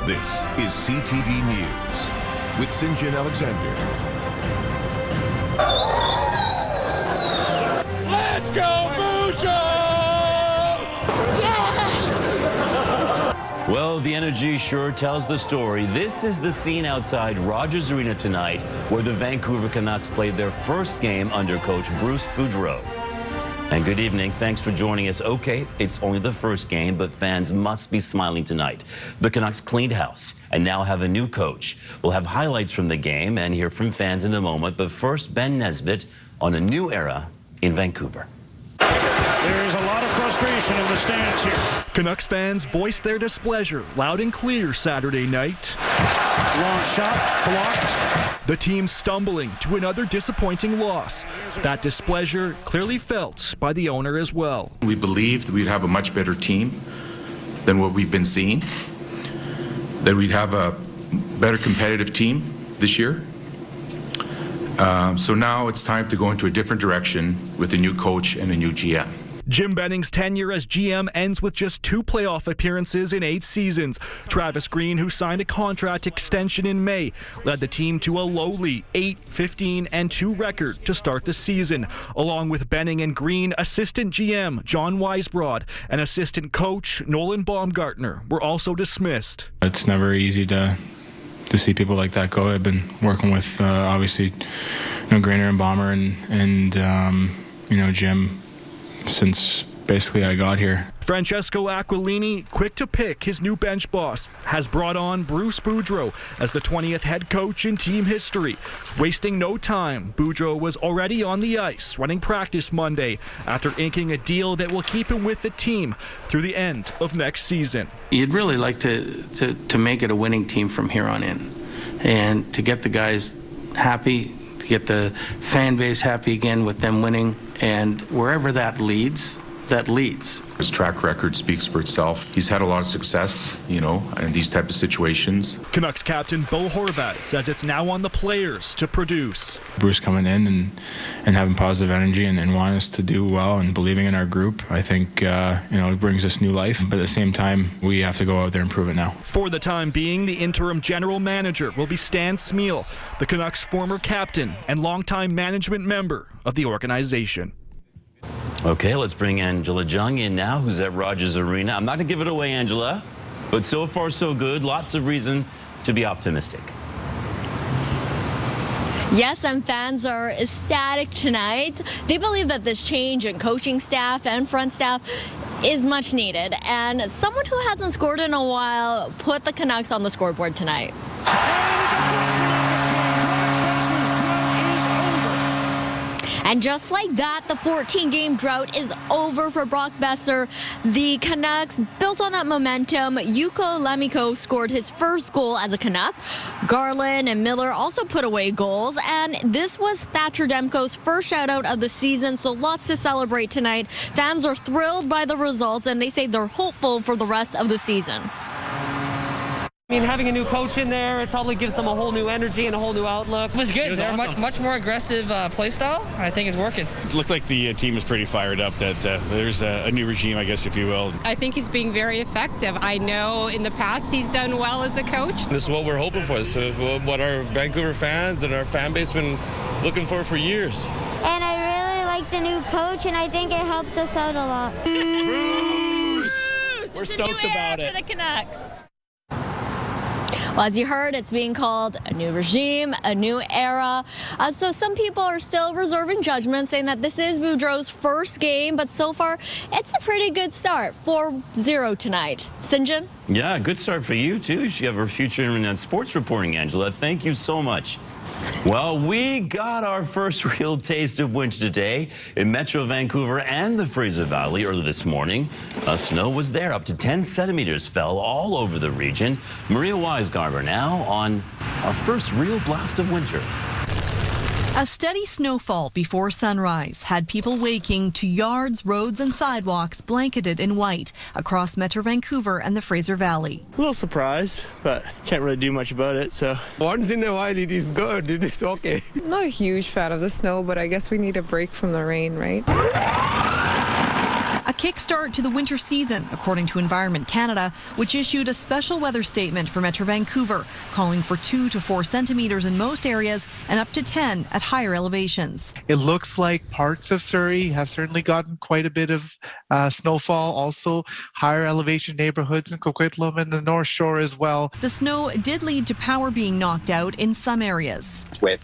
This is CTV News with Sinjin Alexander. Let's go, Bujo! Yeah! Well, the energy sure tells the story. This is the scene outside Rogers Arena tonight, where the Vancouver Canucks played their first game under coach Bruce Boudreau. And good evening. Thanks for joining us. Okay, it's only the first game, but fans must be smiling tonight. The Canucks cleaned house and now have a new coach. We'll have highlights from the game and hear from fans in a moment. But first, Ben Nesbitt on a new era in Vancouver. There is a lot of frustration in the stands here. Canucks fans voiced their displeasure loud and clear Saturday night. Long shot, blocked. The team stumbling to another disappointing loss. That displeasure clearly felt by the owner as well. We believed we'd have a much better team than what we've been seeing, that we'd have a better competitive team this year. So now it's time to go into a different direction with a new coach and a new GM. Jim Benning's tenure as GM ends with just 2 playoff appearances in 8 seasons. Travis Green, who signed a contract extension in May, led the team to a lowly 8-15-2 record to start the season. Along with Benning and Green, assistant GM John Weisbrod and assistant coach Nolan Baumgartner were also dismissed. It's never easy to see people like that go. I've been working with obviously Grainer and Bomber and Jim since basically I got here. Francesco Aquilini, quick to pick his new bench boss, has brought on Bruce Boudreau as the 20th head coach in team history. Wasting no time, Boudreau was already on the ice, running practice Monday after inking a deal that will keep him with the team through the end of next season. You'd really like to make it a winning team from here on in, and to get the guys happy, to get the fan base happy again with them winning, and wherever that leads, that leads. His track record speaks for itself. He's had a lot of success, in these type of situations. Canucks captain Bo Horvat says it's now on the players to produce. Bruce coming in and having positive energy and wanting us to do well and believing in our group, I think, it brings us new life. But at the same time, we have to go out there and prove it now. For the time being, the interim general manager will be Stan Smeal, the Canucks' former captain and longtime management member of the organization. Okay, let's bring Angela Jung in now, who's at Rogers Arena. I'm not going to give it away, Angela, but so far so good. Lots of reason to be optimistic. Yes, and fans are ecstatic tonight. They believe that this change in coaching staff and front staff is much needed. And someone who hasn't scored in a while put the Canucks on the scoreboard tonight. And just like that, the 14-game drought is over for Brock Besser. The Canucks built on that momentum. Yuko Lemiko scored his first goal as a Canuck. Garland and Miller also put away goals. And this was Thatcher Demko's first shutout of the season, so lots to celebrate tonight. Fans are thrilled by the results, and they say they're hopeful for the rest of the season. I mean, having a new coach in there, it probably gives them a whole new energy and a whole new outlook. It was good. They're awesome. much more aggressive play style. I think it's working. It looked like the team is pretty fired up, that there's a new regime, I guess, if you will. I think he's being very effective. I know in the past he's done well as a coach. This is what we're hoping for. This is what our Vancouver fans and our fan base have been looking for years. And I really like the new coach, and I think it helped us out a lot. We're stoked about it. For the Canucks. Well, as you heard, it's being called a new regime, a new era. So some people are still reserving judgment, saying that this is Boudreau's first game, but so far, it's a pretty good start. 4-0 tonight. Sinjin? Yeah, good start for you, too. You have a future in sports reporting, Angela. Thank you so much. Well, we got our first real taste of winter today in Metro Vancouver and the Fraser Valley early this morning. Snow was there. Up to 10 centimeters fell all over the region. Maria Weisgarber now on our first real blast of winter. A steady snowfall before sunrise had people waking to yards, roads and sidewalks blanketed in white across Metro Vancouver and the Fraser Valley. A little surprised, but can't really do much about it, so. Once in a while it is good, it is okay. I'm not a huge fan of the snow, but I guess we need a break from the rain, right? A kickstart to the winter season, according to Environment Canada, which issued a special weather statement for Metro Vancouver, calling for 2 to 4 centimeters in most areas and up to 10 at higher elevations. It looks like parts of Surrey have certainly gotten quite a bit of snowfall. Also, higher elevation neighborhoods in Coquitlam and the North Shore as well. The snow did lead to power being knocked out in some areas. With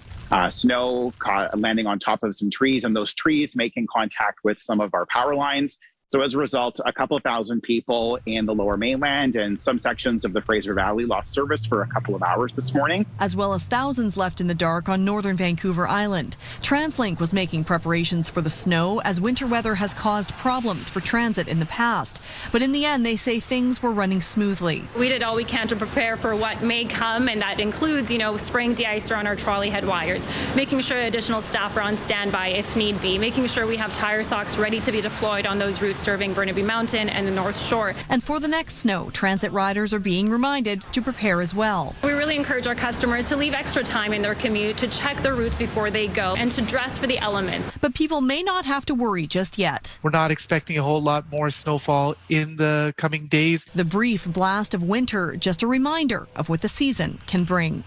snow landing on top of some trees, and those trees making contact with some of our power lines. So as a result, a couple of thousand people in the Lower Mainland and some sections of the Fraser Valley lost service for a couple of hours this morning. As well as thousands left in the dark on northern Vancouver Island. TransLink was making preparations for the snow as winter weather has caused problems for transit in the past. But in the end, they say things were running smoothly. We did all we can to prepare for what may come, and that includes, spraying de-icer on our trolley head wires, making sure additional staff are on standby if need be, making sure we have tire socks ready to be deployed on those routes serving Burnaby Mountain and the North Shore. And for the next snow, transit riders are being reminded to prepare as well. We really encourage our customers to leave extra time in their commute to check their routes before they go and to dress for the elements. But people may not have to worry just yet. We're not expecting a whole lot more snowfall in the coming days. The brief blast of winter, just a reminder of what the season can bring.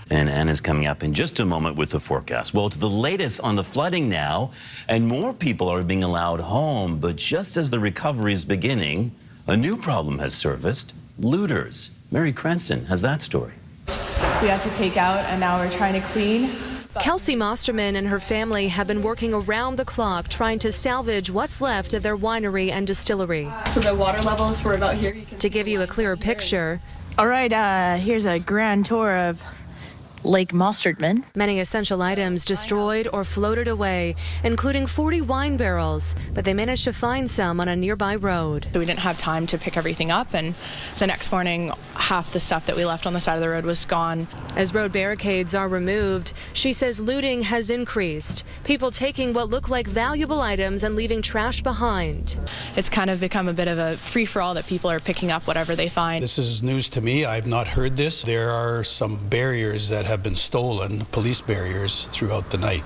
And Anna's coming up in just a moment with the forecast. Well, to the latest on the flooding now, and more people are being allowed home. But just as the recovery is beginning, a new problem has surfaced: looters. Mary Cranston has that story. We had to take out, and now we're trying to clean. Kelsey Mosterman and her family have been working around the clock trying to salvage what's left of their winery and distillery. So the water levels were about here. To give you a clearer picture. All right, here's a grand tour of Lake Mosterman. Many essential items destroyed or floated away, including 40 wine barrels, but they managed to find some on a nearby road. So we didn't have time to pick everything up, and the next morning, half the stuff that we left on the side of the road was gone. As road barricades are removed, she says looting has increased. People taking what look like valuable items and leaving trash behind. It's kind of become a bit of a free-for-all that people are picking up whatever they find. This is news to me. I've not heard this. There are some barriers that have been stolen, police barriers, throughout the night.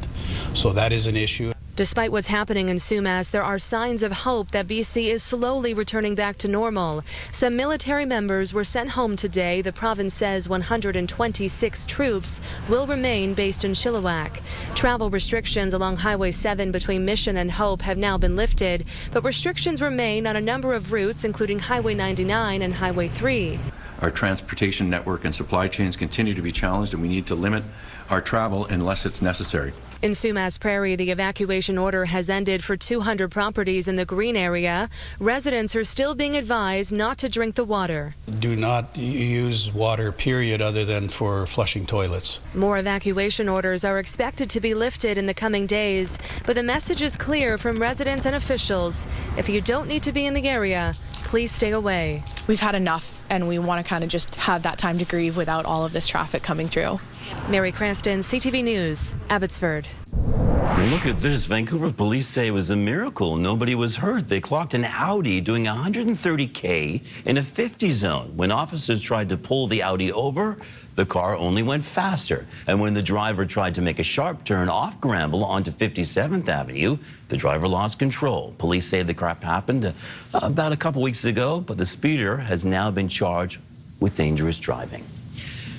So that is an issue. Despite what's happening in Sumas, there are signs of hope that BC is slowly returning back to normal. Some military members were sent home today. The province says 126 troops will remain based in Chilliwack. Travel restrictions along Highway 7 between Mission and Hope have now been lifted, but restrictions remain on a number of routes, including Highway 99 and Highway 3. Our transportation network and supply chains continue to be challenged, and we need to limit our travel unless it's necessary. In Sumas Prairie, the evacuation order has ended for 200 properties in the green area. Residents are still being advised not to drink the water. Do not use water, period, other than for flushing toilets. More evacuation orders are expected to be lifted in the coming days, but the message is clear from residents and officials. If you don't need to be in the area, please stay away. We've had enough, and we want to kind of just have that time to grieve without all of this traffic coming through. Mary Cranston, CTV News, Abbotsford. And look at this. Vancouver police say it was a miracle. Nobody was hurt. They clocked an Audi doing 130K in a 50 zone. When officers tried to pull the Audi over, the car only went faster. And when the driver tried to make a sharp turn off Granville onto 57th Avenue, the driver lost control. Police say the crap happened about a couple weeks ago, but the speeder has now been charged with dangerous driving.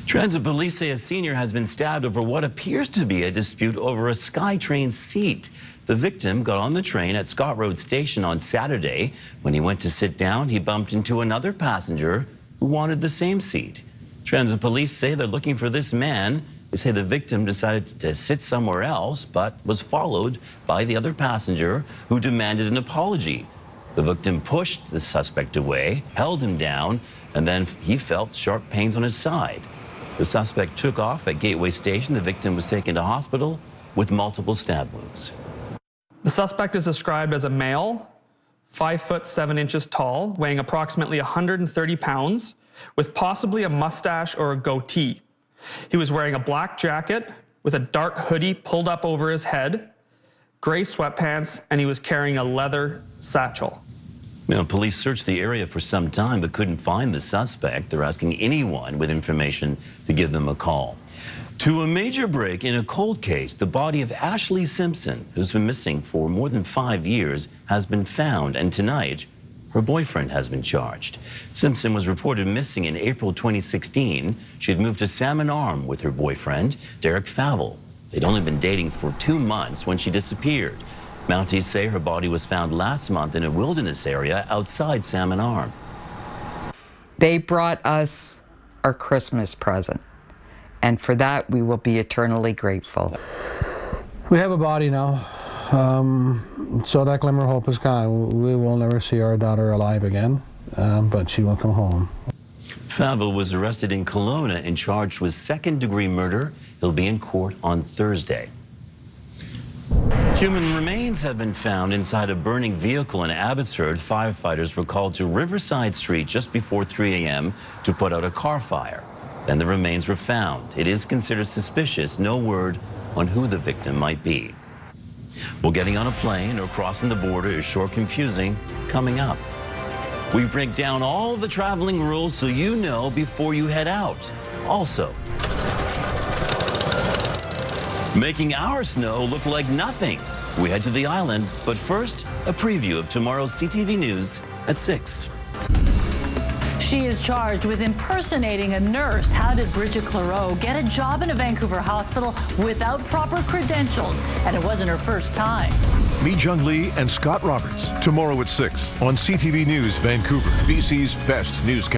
Transit police say a senior has been stabbed over what appears to be a dispute over a SkyTrain seat. The victim got on the train at Scott Road Station on Saturday. When he went to sit down, he bumped into another passenger who wanted the same seat. Transit police say they're looking for this man. They say the victim decided to sit somewhere else, but was followed by the other passenger who demanded an apology. The victim pushed the suspect away, held him down, and then he felt sharp pains on his side. The suspect took off at Gateway Station. The victim was taken to hospital with multiple stab wounds. The suspect is described as a male, 5 foot 7 inches tall, weighing approximately 130 pounds, with possibly a mustache or a goatee. He was wearing a black jacket with a dark hoodie pulled up over his head, gray sweatpants, and he was carrying a leather satchel. Now, police searched the area for some time but couldn't find the suspect. They're asking anyone with information to give them a call. To a major break in a cold case, the body of Ashley Simpson, who's been missing for more than 5 years, has been found, and tonight, her boyfriend has been charged. Simpson was reported missing in April 2016. She had moved to Salmon Arm with her boyfriend, Derek Favell. They'd only been dating for 2 months when she disappeared. Mounties say her body was found last month in a wilderness area outside Salmon Arm. They brought us our Christmas present, and for that we will be eternally grateful. We have a body now, so that glimmer of hope is gone. We will never see our daughter alive again, but she will come home. Favell was arrested in Kelowna and charged with second-degree murder. He'll be in court on Thursday. Human remains have been found inside a burning vehicle in Abbotsford. Firefighters were called to Riverside Street just before 3 a.m. to put out a car fire. Then the remains were found. It is considered suspicious. No word on who the victim might be. Well, getting on a plane or crossing the border is sure confusing. Coming up, we break down all the traveling rules so you know before you head out. Also, making our snow look like nothing. We head to the island, but first, a preview of tomorrow's CTV News at 6. She is charged with impersonating a nurse. How did Bridget Clareau get a job in a Vancouver hospital without proper credentials? And it wasn't her first time. Meet Jung Lee and Scott Roberts tomorrow at 6 on CTV News Vancouver, BC's best news.